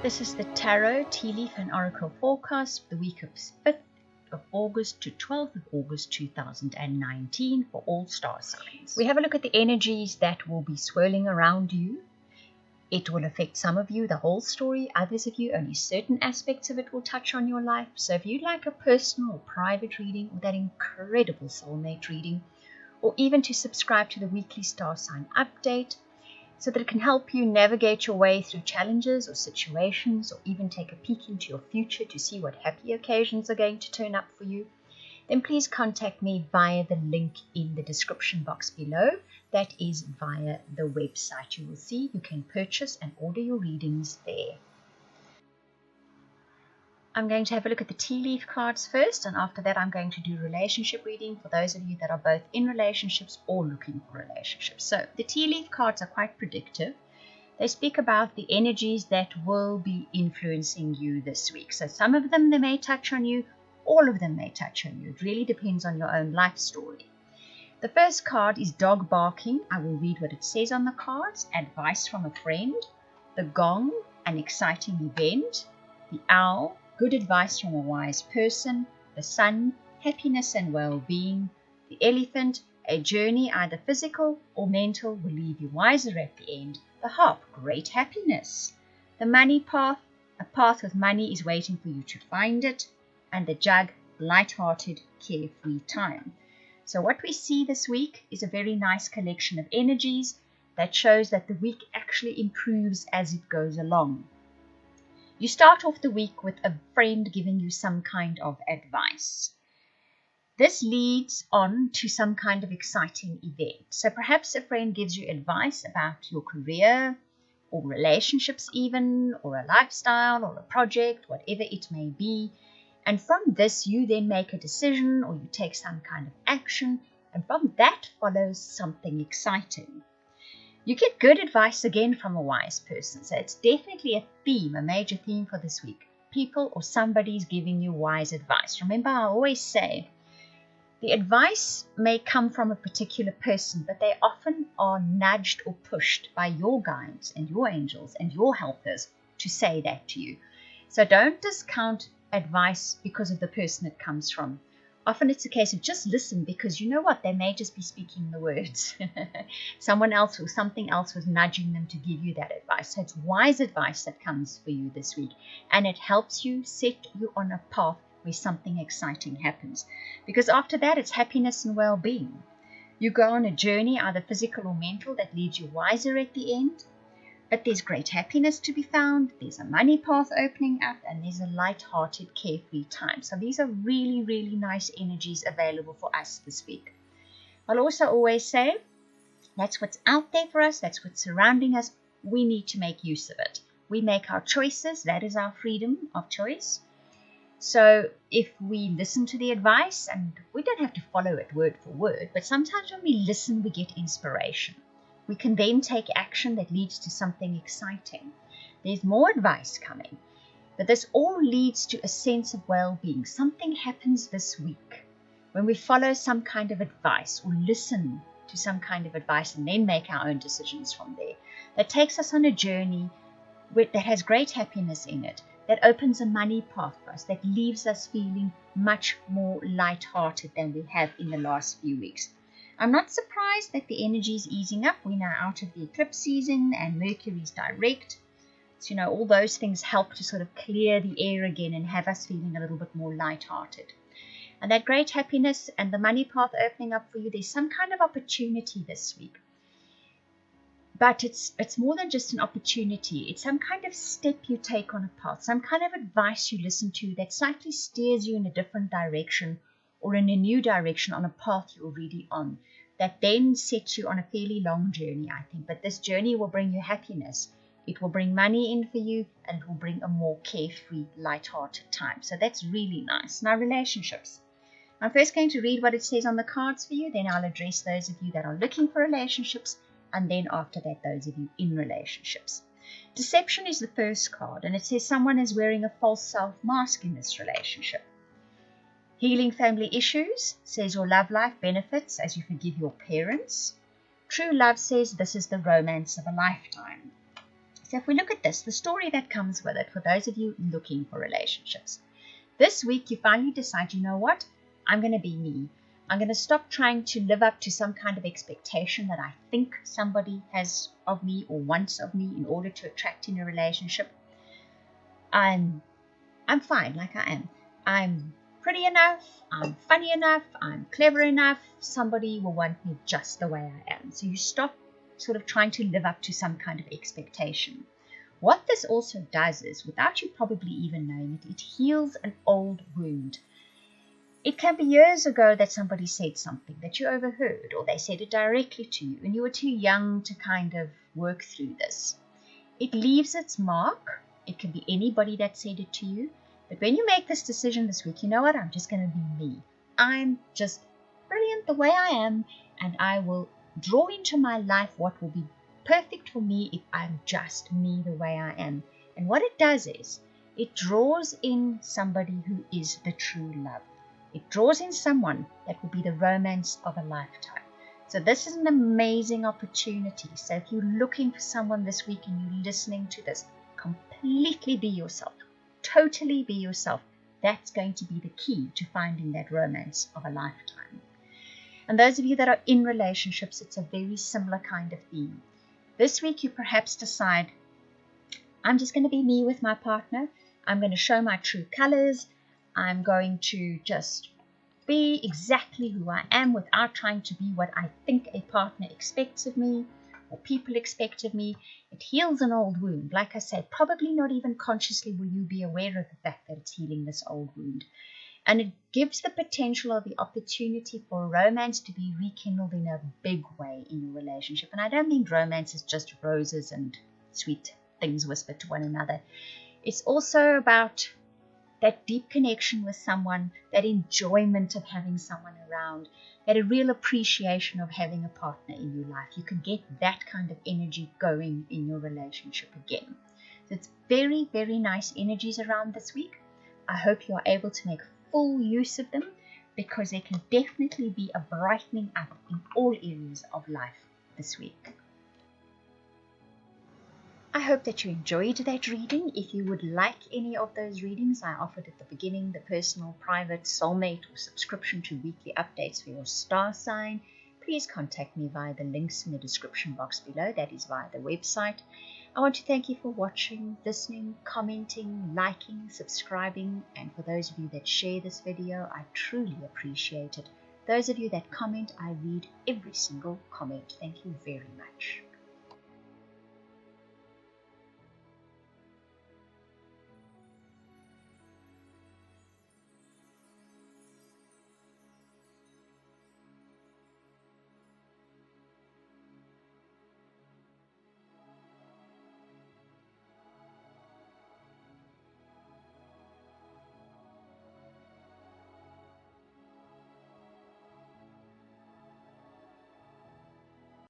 This is the Tarot, Tea Leaf and Oracle forecast for the week of 5th of August to 12th of August 2019 for all star signs. We have a look at the energies that will be swirling around you. It will affect some of you, the whole story. Others of you, only certain aspects of it will touch on your life. So if you'd like a personal or private reading, or that incredible soulmate reading, or even to subscribe to the weekly star sign update, so that it can help you navigate your way through challenges or situations, or even take a peek into your future to see what happy occasions are going to turn up for you, then please contact me via the link in the description box below. That is via the website. You will see you can purchase and order your readings there. I'm going to have a look at the tea leaf cards first, and after that I'm going to do relationship reading for those of you that are both in relationships or looking for relationships. So the tea leaf cards are quite predictive. They speak about the energies that will be influencing you this week. So some of them, they may touch on you, all of them may touch on you. It really depends on your own life story. The first card is dog barking. I will read what it says on the cards. Advice from a friend. The gong, an exciting event. The owl, good advice from a wise person. The sun, happiness and well-being. The elephant, a journey either physical or mental will leave you wiser at the end. The harp, great happiness. The money path, a path with money is waiting for you to find it. And the jug, light-hearted, carefree time. So what we see this week is a very nice collection of energies that shows that the week actually improves as it goes along. You start off the week with a friend giving you some kind of advice. This leads on to some kind of exciting event. So perhaps a friend gives you advice about your career or relationships even, or a lifestyle or a project, whatever it may be. And from this, you then make a decision or you take some kind of action. And from that follows something exciting. You get good advice again from a wise person. So it's definitely a theme, a major theme for this week. People or somebody's giving you wise advice. Remember, I always say, the advice may come from a particular person, but they often are nudged or pushed by your guides and your angels and your helpers to say that to you. So don't discount advice because of the person it comes from. Often it's a case of just listen, because you know what, they may just be speaking the words. Someone else or something else was nudging them to give you that advice. So it's wise advice that comes for you this week, and it helps you set you on a path where something exciting happens, because after that it's happiness and well-being. You go on a journey, either physical or mental, that leaves you wiser at the end. But there's great happiness to be found, there's a money path opening up, and there's a light-hearted, carefree time. So these are really, really nice energies available for us this week. I'll also always say, that's what's out there for us, that's what's surrounding us. We need to make use of it. We make our choices, that is our freedom of choice. So if we listen to the advice, and we don't have to follow it word for word, but sometimes when we listen, we get inspiration. We can then take action that leads to something exciting. There's more advice coming, but this all leads to a sense of well-being. Something happens this week when we follow some kind of advice or listen to some kind of advice and then make our own decisions from there. That takes us on a journey that has great happiness in it, that opens a money path for us, that leaves us feeling much more light-hearted than we have in the last few weeks. I'm not surprised that the energy is easing up. We're now out of the eclipse season and Mercury's direct. So, all those things help to sort of clear the air again and have us feeling a little bit more light-hearted. And that great happiness and the money path opening up for you, there's some kind of opportunity this week. But it's more than just an opportunity. It's some kind of step you take on a path, some kind of advice you listen to that slightly steers you in a different direction or in a new direction on a path you're already on, that then sets you on a fairly long journey, I think. But this journey will bring you happiness. It will bring money in for you, and it will bring a more carefree, light-hearted time. So that's really nice. Now, relationships. I'm first going to read what it says on the cards for you. Then I'll address those of you that are looking for relationships, and then after that, those of you in relationships. Deception is the first card, and it says someone is wearing a false self mask in this relationship. Healing family issues says your love life benefits as you forgive your parents. True love says this is the romance of a lifetime. So if we look at this, the story that comes with it for those of you looking for relationships. This week you finally decide, you know what? I'm going to be me. I'm going to stop trying to live up to some kind of expectation that I think somebody has of me or wants of me in order to attract in a relationship. I'm fine like I am. I'm pretty enough. I'm funny enough. I'm clever enough. Somebody will want me just the way I am. So you stop sort of trying to live up to some kind of expectation. What this also does is, without you probably even knowing it, it heals an old wound. It can be years ago that somebody said something that you overheard, or they said it directly to you, and you were too young to kind of work through this. It leaves its mark. It can be anybody that said it to you. But when you make this decision this week, you know what? I'm just going to be me. I'm just brilliant the way I am, and I will draw into my life what will be perfect for me if I'm just me the way I am. And what it does is, it draws in somebody who is the true love. It draws in someone that will be the romance of a lifetime. So this is an amazing opportunity. So if you're looking for someone this week and you're listening to this, completely be yourself. Totally be yourself. That's going to be the key to finding that romance of a lifetime. And those of you that are in relationships, it's a very similar kind of theme. This week you perhaps decide, I'm just going to be me with my partner. I'm going to show my true colors. I'm going to just be exactly who I am without trying to be what I think a partner expects of me or people expect of me. It heals an old wound. Like I said, probably not even consciously will you be aware of the fact that it's healing this old wound. And it gives the potential or the opportunity for romance to be rekindled in a big way in your relationship. And I don't mean romance is just roses and sweet things whispered to one another. It's also about that deep connection with someone, that enjoyment of having someone around, that a real appreciation of having a partner in your life. You can get that kind of energy going in your relationship again. So it's very, very nice energies around this week. I hope you are able to make full use of them, because they can definitely be a brightening up in all areas of life this week. I hope that you enjoyed that reading. If you would like any of those readings I offered at the beginning, the personal, private, soulmate, or subscription to weekly updates for your star sign, please contact me via the links in the description box below. That is via the website. I want to thank you for watching, listening, commenting, liking, subscribing, and for those of you that share this video, I truly appreciate it. Those of you that comment, I read every single comment. Thank you very much.